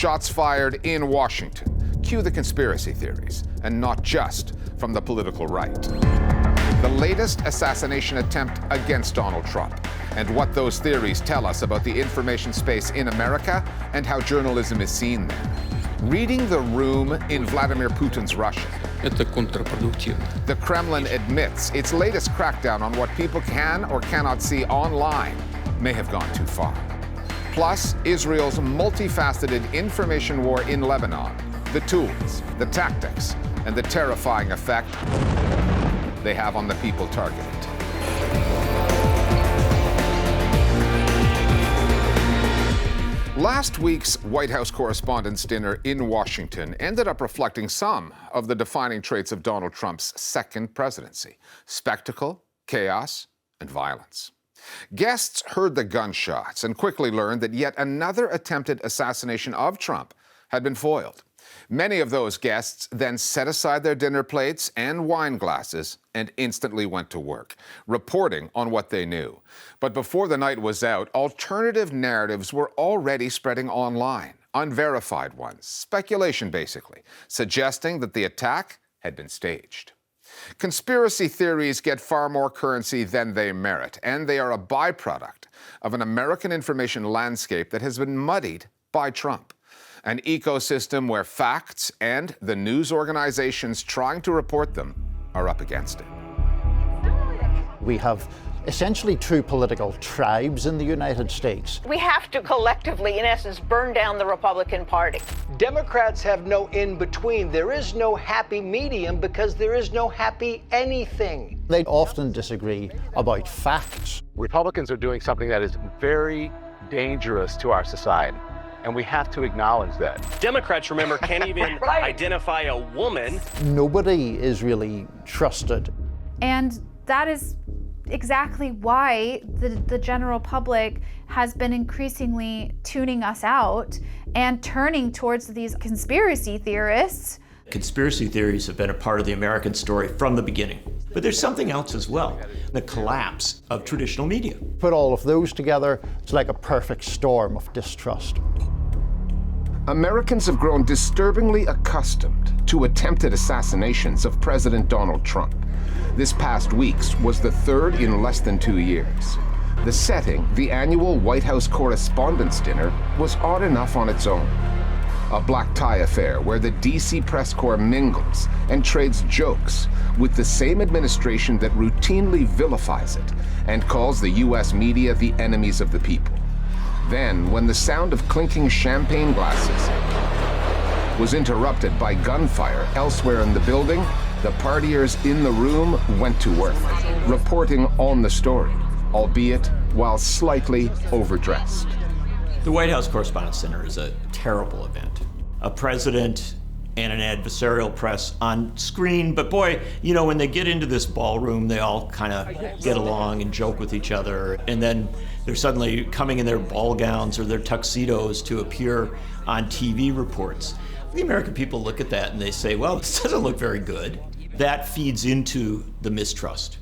Shots fired in Washington. Cue the conspiracy theories, and not just from the political right. The latest assassination attempt against Donald Trump, and what those theories tell us about the information space in America and how journalism is seen there. Reading the room in Vladimir Putin's Russia. The Kremlin admits its latest crackdown on what people can or cannot see online may have gone too far. Plus, Israel's multifaceted information war in Lebanon, the tools, the tactics, and the terrifying effect they have on the people targeted. Last week's White House Correspondents' Dinner in Washington ended up reflecting some of the defining traits of Donald Trump's second presidency: spectacle, chaos, and violence. Guests heard the gunshots and quickly learned that yet another attempted assassination of Trump had been foiled. Many of those guests then set aside their dinner plates and wine glasses and instantly went to work, reporting on what they knew. But before the night was out, alternative narratives were already spreading online, unverified ones, speculation basically, suggesting that the attack had been staged. Conspiracy theories get far more currency than they merit, and they are a byproduct of an American information landscape that has been muddied by Trump. An ecosystem where facts and the news organizations trying to report them are up against it. We have essentially two political tribes in the United States. We have to collectively, in essence, burn down the Republican Party. Democrats have no in-between. There is no happy medium because there is no happy anything. They often disagree about facts. Republicans are doing something that is very dangerous to our society, and we have to acknowledge that. Democrats, remember, can't even identify a woman. Nobody is really trusted. And that is exactly why the general public has been increasingly tuning us out and turning towards these conspiracy theorists. Conspiracy theories have been a part of the American story from the beginning. But there's something else as well, the collapse of traditional media. Put all of those together, it's like a perfect storm of distrust. Americans have grown disturbingly accustomed to attempted assassinations of President Donald Trump. This past week's was the third in less than 2 years. The setting, the annual White House Correspondents' Dinner, was odd enough on its own. A black tie affair where the DC press corps mingles and trades jokes with the same administration that routinely vilifies it and calls the US media the enemies of the people. Then, when the sound of clinking champagne glasses was interrupted by gunfire elsewhere in the building, the partiers in the room went to work, reporting on the story, albeit while slightly overdressed. The White House Correspondents' Dinner is a terrible event. A president and an adversarial press on screen, but boy, you know, when they get into this ballroom, they all kind of get along and joke with each other, and then they're suddenly coming in their ball gowns or their tuxedos to appear on TV reports. The American people look at that and they say, well, this doesn't look very good. That feeds into the mistrust.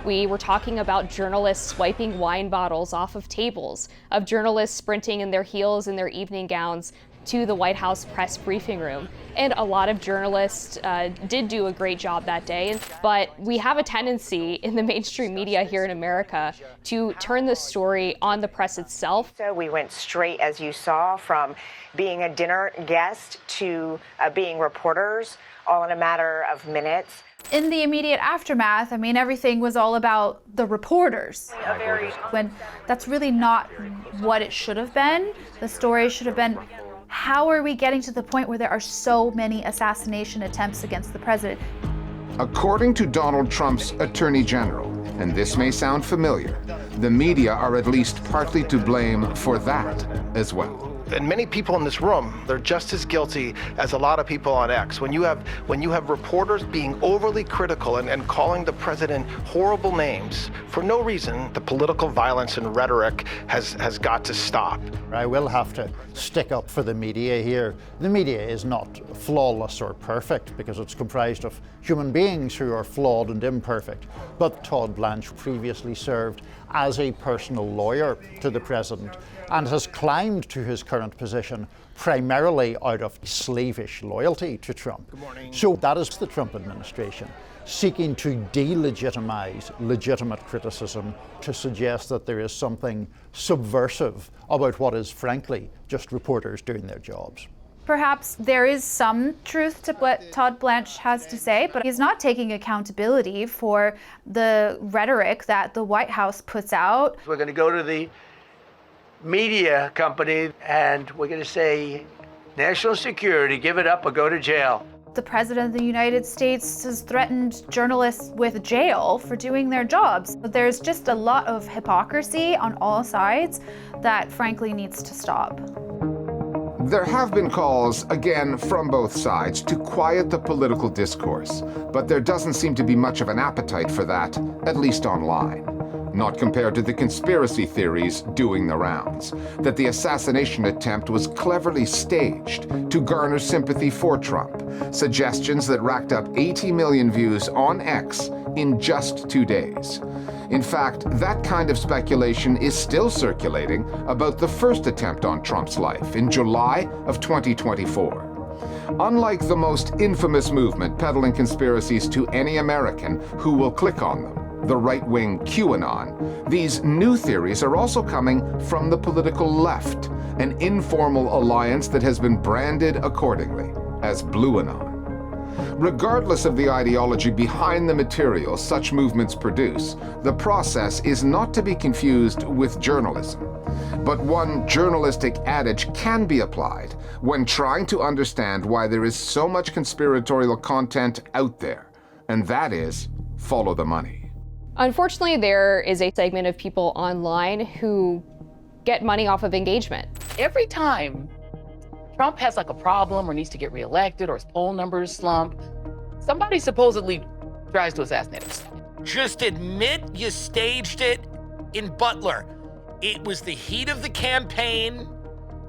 We were talking about journalists swiping wine bottles off of tables, of journalists sprinting in their heels and their evening gowns to the White House press briefing room. And a lot of journalists did do a great job that day, but we have a tendency in the mainstream media here in America to turn the story on the press itself. So we went straight, as you saw, from being a dinner guest to being reporters, all in a matter of minutes. In the immediate aftermath, I mean, everything was all about the reporters. When that's really not what it should have been. The story should have been, how are we getting to the point where there are so many assassination attempts against the president? According to Donald Trump's Attorney General, and this may sound familiar, the media are at least partly to blame for that as well. And many people in this room, they're just as guilty as a lot of people on X. When you have reporters being overly critical and calling the president horrible names for no reason, the political violence and rhetoric has got to stop. I will have to stick up for the media here. The media is not flawless or perfect because it's comprised of human beings who are flawed and imperfect. But Todd Blanche previously served as a personal lawyer to the president and has climbed to his current current position primarily out of slavish loyalty to Trump. So that is the Trump administration seeking to delegitimize legitimate criticism, to suggest that there is something subversive about what is frankly just reporters doing their jobs. Perhaps there is some truth to what Todd Blanche has to say, but he's not taking accountability for the rhetoric that the White House puts out. We're going to go to the media company and we're going to say, national security, give it up or go to jail. The President of the United States has threatened journalists with jail for doing their jobs. There's just a lot of hypocrisy on all sides that frankly needs to stop. There have been calls, again, from both sides to quiet the political discourse, but there doesn't seem to be much of an appetite for that, at least online. Not compared to the conspiracy theories doing the rounds, that the assassination attempt was cleverly staged to garner sympathy for Trump, suggestions that racked up 80 million views on X in just 2 days. In fact, that kind of speculation is still circulating about the first attempt on Trump's life in July of 2024. Unlike the most infamous movement peddling conspiracies to any American who will click on them, the right-wing QAnon, these new theories are also coming from the political left, an informal alliance that has been branded accordingly as Blueanon. Regardless of the ideology behind the material such movements produce, the process is not to be confused with journalism. But one journalistic adage can be applied when trying to understand why there is so much conspiratorial content out there, and that is, follow the money. Unfortunately, there is a segment of people online who get money off of engagement. Every time Trump has like a problem or needs to get reelected or his poll numbers slump, somebody supposedly tries to assassinate him. Just admit you staged it in Butler. It was the heat of the campaign.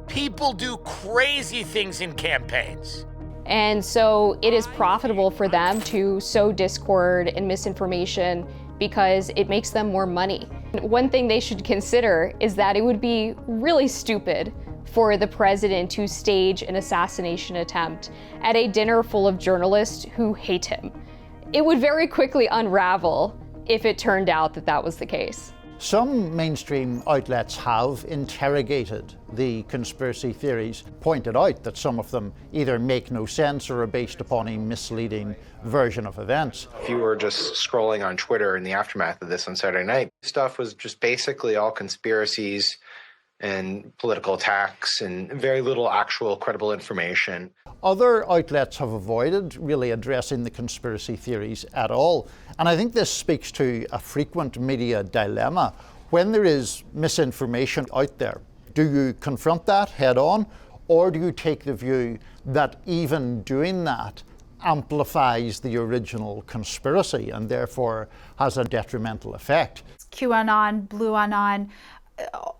People do crazy things in campaigns. And so it is profitable for them to sow discord and misinformation because it makes them more money. One thing they should consider is that it would be really stupid for the president to stage an assassination attempt at a dinner full of journalists who hate him. It would very quickly unravel if it turned out that that was the case. Some mainstream outlets have interrogated the conspiracy theories, pointed out that some of them either make no sense or are based upon a misleading version of events. If you were just scrolling on Twitter in the aftermath of this on Saturday night, stuff was just basically all conspiracies and political attacks and very little actual credible information. Other outlets have avoided really addressing the conspiracy theories at all. And I think this speaks to a frequent media dilemma. When there is misinformation out there, do you confront that head on, or do you take the view that even doing that amplifies the original conspiracy and therefore has a detrimental effect? QAnon, Blueanon,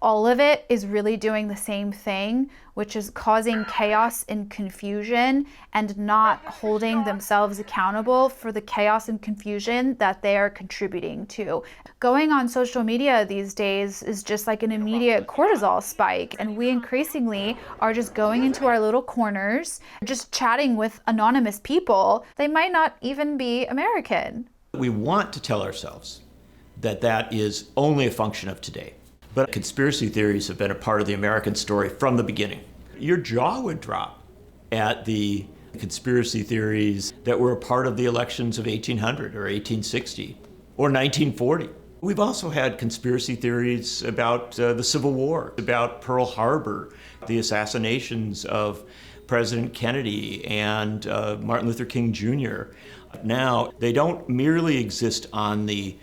all of it is really doing the same thing, which is causing chaos and confusion and not holding themselves accountable for the chaos and confusion that they are contributing to. Going on social media these days is just like an immediate cortisol spike, and we increasingly are just going into our little corners, just chatting with anonymous people. They might not even be American. We want to tell ourselves that that is only a function of today. But conspiracy theories have been a part of the American story from the beginning. Your jaw would drop at the conspiracy theories that were a part of the elections of 1800 or 1860 or 1940. We've also had conspiracy theories about the Civil War, about Pearl Harbor, the assassinations of President Kennedy and Martin Luther King Jr. Now, they don't merely exist on the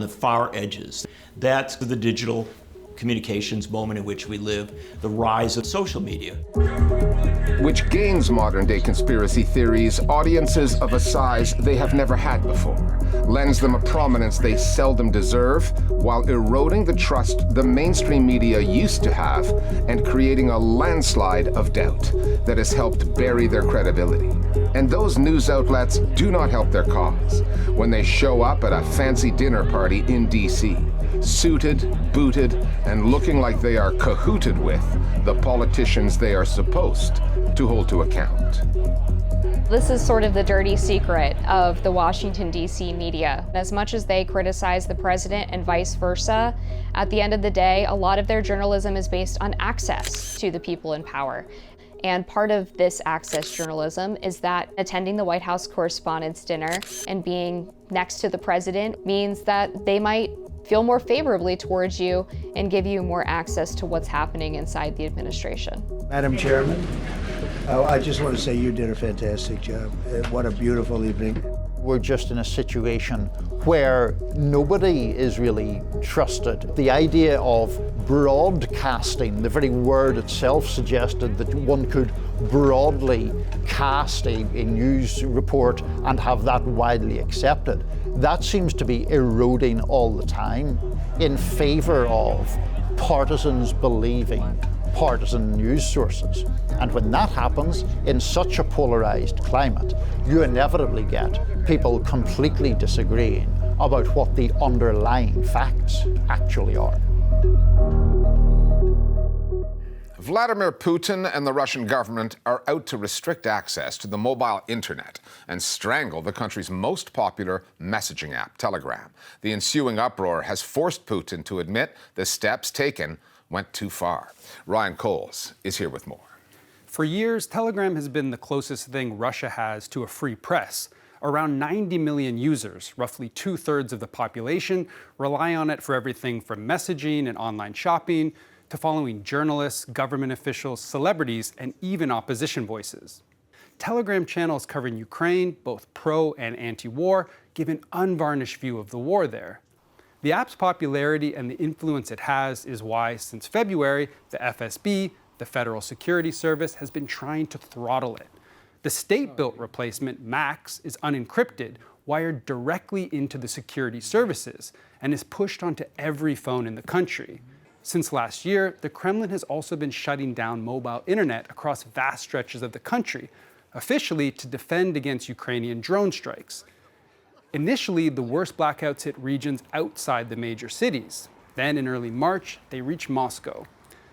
far edges. That's the digital communications moment in which we live, the rise of social media. Which gains modern-day conspiracy theories audiences of a size they have never had before, lends them a prominence they seldom deserve, while eroding the trust the mainstream media used to have and creating a landslide of doubt that has helped bury their credibility. And those news outlets do not help their cause when they show up at a fancy dinner party in D.C., suited, booted, and looking like they are cahooted with the politicians they are supposed to hold to account. This is sort of the dirty secret of the Washington, D.C. media. As much as they criticize the president and vice versa, at the end of the day, a lot of their journalism is based on access to the people in power. And part of this access journalism is that attending the White House Correspondents' Dinner and being next to the president means that they might feel more favorably towards you and give you more access to what's happening inside the administration. Madam Chairman, I just want to say you did a fantastic job. What a beautiful evening. We're just in a situation where nobody is really trusted. The idea of broadcasting, the very word itself suggested that one could broadly cast a news report and have that widely accepted. That seems to be eroding all the time in favor of partisans believing partisan news sources. And when that happens in such a polarized climate, you inevitably get people completely disagreeing about what the underlying facts actually are. Vladimir Putin and the Russian government are out to restrict access to the mobile internet and strangle the country's most popular messaging app, Telegram. The ensuing uproar has forced Putin to admit the steps taken went too far. Ryan Coles is here with more. For years, Telegram has been the closest thing Russia has to a free press. Around 90 million users, roughly 2/3 of the population, rely on it for everything from messaging and online shopping to following journalists, government officials, celebrities, and even opposition voices. Telegram channels covering Ukraine, both pro and anti-war, give an unvarnished view of the war there. The app's popularity and the influence it has is why, since February, the FSB, the Federal Security Service, has been trying to throttle it. The state-built replacement, Max, is unencrypted, wired directly into the security services, and is pushed onto every phone in the country. Since last year, the Kremlin has also been shutting down mobile internet across vast stretches of the country, officially to defend against Ukrainian drone strikes. Initially, the worst blackouts hit regions outside the major cities. Then, in early March, they reached Moscow.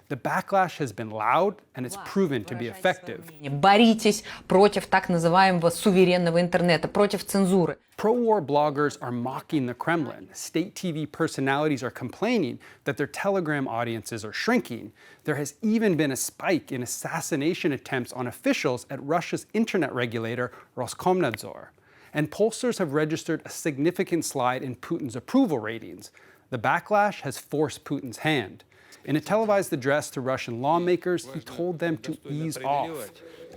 The backlash has been loud, and it's proven to be effective. Боритесь против так называемого суверенного интернета, против цензуры. Pro-war bloggers are mocking the Kremlin. State TV personalities are complaining that their Telegram audiences are shrinking. There has even been a spike in assassination attempts on officials at Russia's internet regulator, Roskomnadzor. And pollsters have registered a significant slide in Putin's approval ratings. The backlash has forced Putin's hand. In a televised address to Russian lawmakers, he told them to ease off.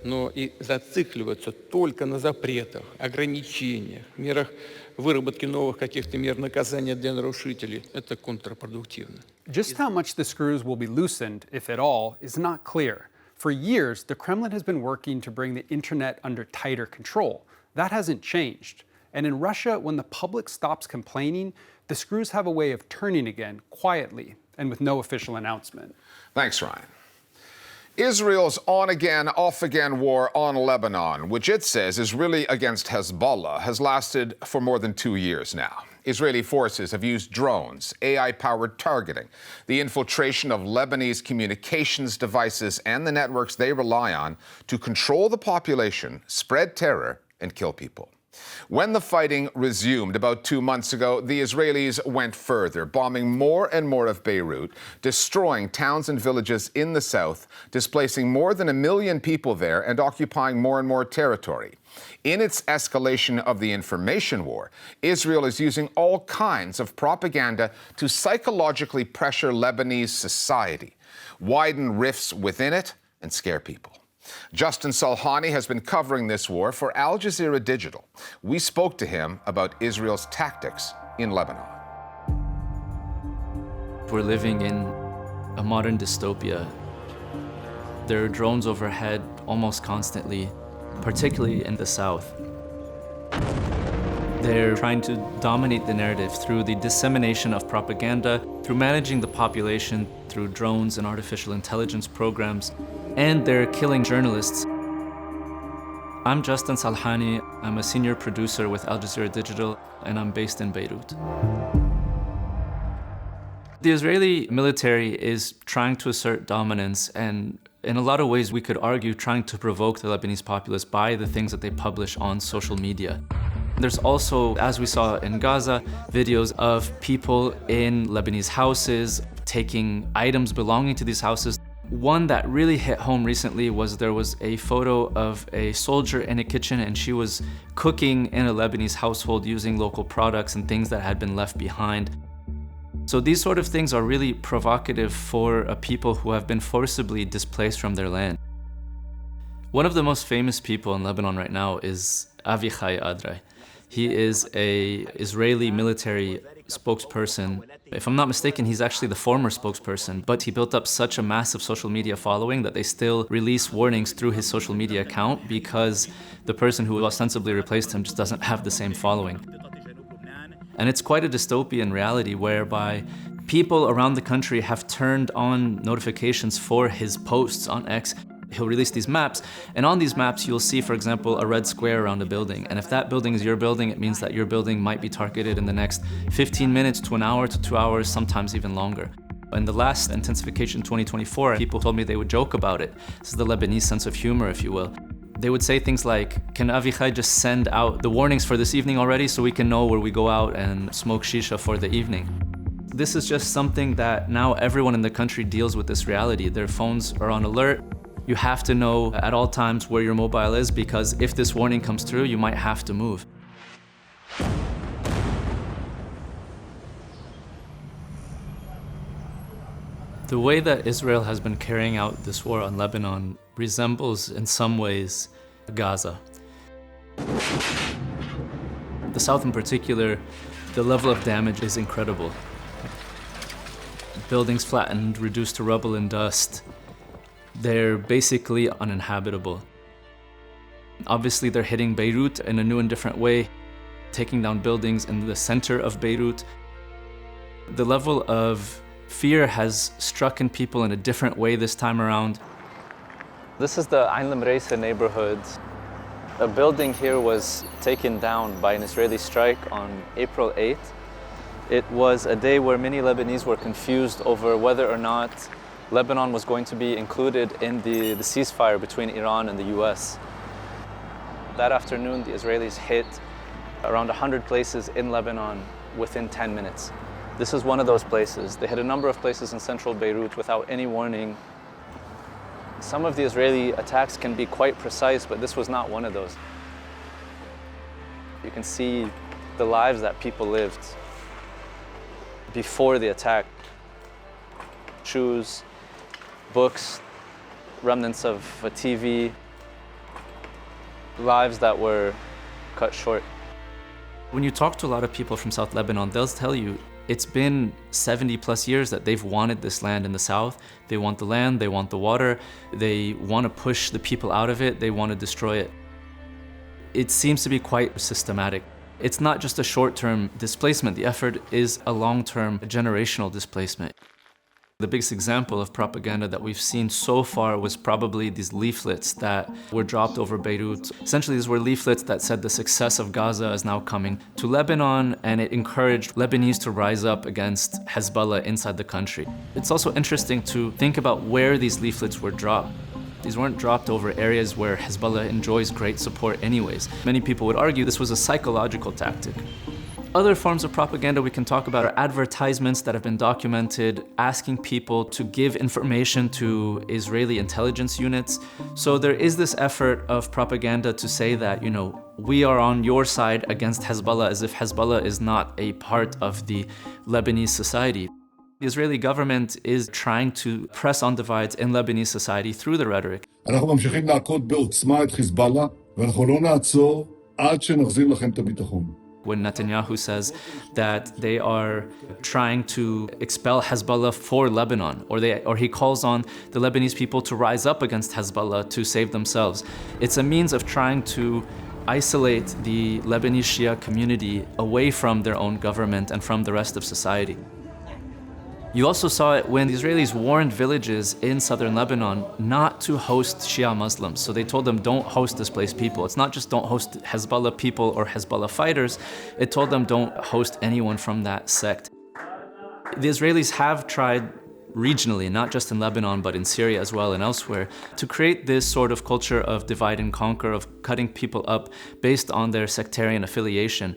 Но и зацикливаться только на запретах, ограничениях, мерах выработки новых каких-то мер наказания для нарушителей – это контрпродуктивно. Just how much the screws will be loosened, if at all, is not clear. For years, the Kremlin has been working to bring the internet under tighter control. That hasn't changed. And in Russia, when the public stops complaining, the screws have a way of turning again, quietly, and with no official announcement. Thanks, Ryan. Israel's on-again, off-again war on Lebanon, which it says is really against Hezbollah, has lasted for more than 2 years now. Israeli forces have used drones, AI-powered targeting, the infiltration of Lebanese communications devices and the networks they rely on to control the population, spread terror, and kill people. When the fighting resumed about 2 months ago, the Israelis went further, bombing more and more of Beirut, destroying towns and villages in the south, displacing more than 1 million people there, and occupying more and more territory. In its escalation of the information war, Israel is using all kinds of propaganda to psychologically pressure Lebanese society, widen rifts within it, and scare people. Justin Salhani has been covering this war for Al Jazeera Digital. We spoke to him about Israel's tactics in Lebanon. We're living in a modern dystopia. There are drones overhead almost constantly, particularly in the south. They're trying to dominate the narrative through the dissemination of propaganda, through managing the population, through drones and artificial intelligence programs, and they're killing journalists. I'm Justin Salhani. I'm a senior producer with Al Jazeera Digital, and I'm based in Beirut. The Israeli military is trying to assert dominance, and in a lot of ways we could argue trying to provoke the Lebanese populace by the things that they publish on social media. There's also, as we saw in Gaza, videos of people in Lebanese houses taking items belonging to these houses. One that really hit home recently was there was a photo of a soldier in a kitchen, and she was cooking in a Lebanese household using local products and things that had been left behind. So these sort of things are really provocative for a people who have been forcibly displaced from their land. One of the most famous people in Lebanon right now is Avichai Adrai. He is an Israeli military spokesperson. If I'm not mistaken, he's actually the former spokesperson, but he built up such a massive social media following that they still release warnings through his social media account because the person who ostensibly replaced him just doesn't have the same following. And it's quite a dystopian reality whereby people around the country have turned on notifications for his posts on X. He'll release these maps, and on these maps you'll see, for example, a red square around a building. And if that building is your building, it means that your building might be targeted in the next 15 minutes to an hour to 2 hours, sometimes even longer. In the last intensification 2024, people told me they would joke about it. This is the Lebanese sense of humor, if you will. They would say things like, can Avichai just send out the warnings for this evening already so we can know where we go out and smoke shisha for the evening? This is just something that now everyone in the country deals with this reality. Their phones are on alert. You have to know at all times where your mobile is, because if this warning comes through, you might have to move. The way that Israel has been carrying out this war on Lebanon resembles, in some ways, Gaza. The south in particular, the level of damage is incredible. Buildings flattened, reduced to rubble and dust. They're basically uninhabitable. Obviously, they're hitting Beirut in a new and different way, taking down buildings in the center of Beirut. The level of fear has struck in people in a different way this time around. This is the Ain Lamreisa neighborhood. A building here was taken down by an Israeli strike on April 8th. It was a day where many Lebanese were confused over whether or not Lebanon was going to be included in the ceasefire between Iran and the US. That afternoon, the Israelis hit around 100 places in Lebanon within 10 minutes. This is one of those places. They hit a number of places in central Beirut without any warning. Some of the Israeli attacks can be quite precise, but this was not one of those. You can see the lives that people lived before the attack. Shoes, books, remnants of a TV, lives that were cut short. When you talk to a lot of people from South Lebanon, they'll tell you it's been 70 plus years that they've wanted this land in the south. They want the land, they want the water, they want to push the people out of it, they want to destroy it. It seems to be quite systematic. It's not just a short-term displacement, the effort is a long-term generational displacement. The biggest example of propaganda that we've seen so far was probably these leaflets that were dropped over Beirut. Essentially, these were leaflets that said the success of Gaza is now coming to Lebanon, and it encouraged Lebanese to rise up against Hezbollah inside the country. It's also interesting to think about where these leaflets were dropped. These weren't dropped over areas where Hezbollah enjoys great support anyways. Many people would argue this was a psychological tactic. Other forms of propaganda we can talk about are advertisements that have been documented asking people to give information to Israeli intelligence units. So there is this effort of propaganda to say that, you know, we are on your side against Hezbollah, as if Hezbollah is not a part of the Lebanese society. The Israeli government is trying to press on divides in Lebanese society through the rhetoric. אנחנו ממשיכים להכות בעוצמה את חיזבאללה, ואנחנו לא נעצור עד שנחזיר לכם את הביטחון. When Netanyahu says that they are trying to expel Hezbollah for Lebanon, or he calls on the Lebanese people to rise up against Hezbollah to save themselves. It's a means of trying to isolate the Lebanese Shia community away from their own government and from the rest of society. You also saw it when the Israelis warned villages in southern Lebanon not to host Shia Muslims. So they told them, don't host displaced people. It's not just don't host Hezbollah people or Hezbollah fighters. It told them don't host anyone from that sect. The Israelis have tried regionally, not just in Lebanon, but in Syria as well and elsewhere, to create this sort of culture of divide and conquer, of cutting people up based on their sectarian affiliation.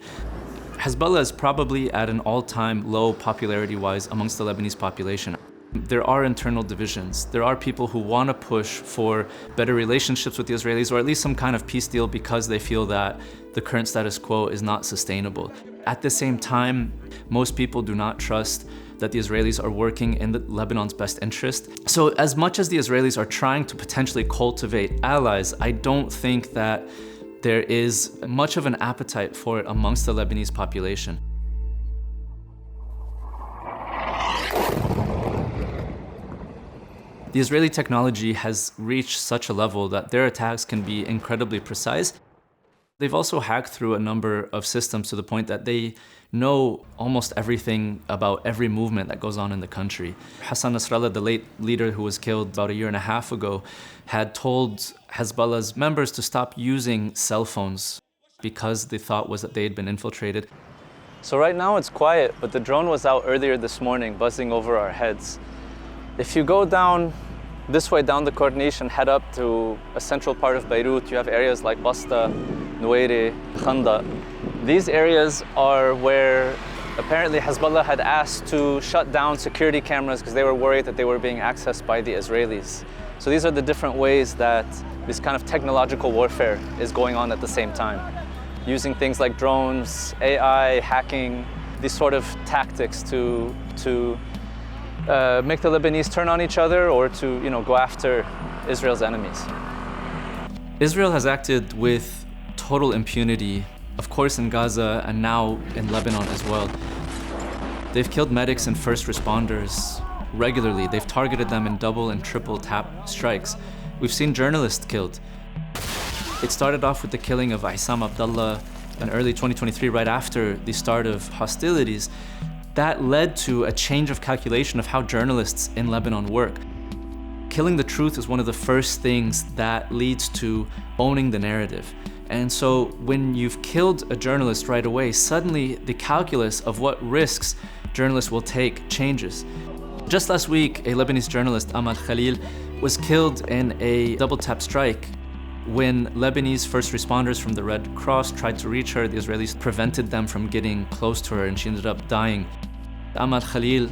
Hezbollah is probably at an all-time low popularity-wise amongst the Lebanese population. There are internal divisions. There are people who want to push for better relationships with the Israelis, or at least some kind of peace deal, because they feel that the current status quo is not sustainable. At the same time, most people do not trust that the Israelis are working in Lebanon's best interest. So as much as the Israelis are trying to potentially cultivate allies, I don't think that there is much of an appetite for it amongst the Lebanese population. The Israeli technology has reached such a level that their attacks can be incredibly precise. They've also hacked through a number of systems to the point that they know almost everything about every movement that goes on in the country. Hassan Nasrallah, the late leader who was killed about 1.5 years ago, had told Hezbollah's members to stop using cell phones because the thought was that they had been infiltrated. So right now it's quiet, but the drone was out earlier this morning, buzzing over our heads. If you go down this way, down the Corniche, and head up to a central part of Beirut, you have areas like Basta, Nuwairi, Khanda. These areas are where apparently Hezbollah had asked to shut down security cameras because they were worried that they were being accessed by the Israelis. So these are the different ways that this kind of technological warfare is going on at the same time. Using things like drones, AI, hacking, these sort of tactics to make the Lebanese turn on each other or to, go after Israel's enemies. Israel has acted with total impunity, of course in Gaza and now in Lebanon as well. They've killed medics and first responders regularly. They've targeted them in double and triple tap strikes. We've seen journalists killed. It started off with the killing of Aissam Abdallah in early 2023, right after the start of hostilities. That led to a change of calculation of how journalists in Lebanon work. Killing the truth is one of the first things that leads to owning the narrative. And so when you've killed a journalist right away, suddenly the calculus of what risks journalists will take changes. Just last week, a Lebanese journalist, Amal Khalil, was killed in a double tap strike. When Lebanese first responders from the Red Cross tried to reach her, the Israelis prevented them from getting close to her and she ended up dying. Amal Khalil,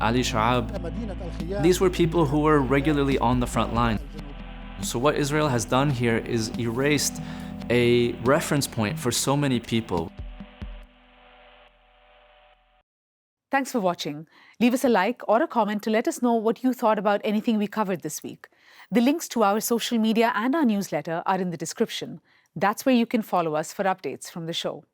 Ali Sha'ab, these were people who were regularly on the front line. So what Israel has done here is erased a reference point for so many people. Thanks for watching. Leave us a like or a comment to let us know what you thought about anything we covered this week. The links to our social media and our newsletter are in the description. That's where you can follow us for updates from the show.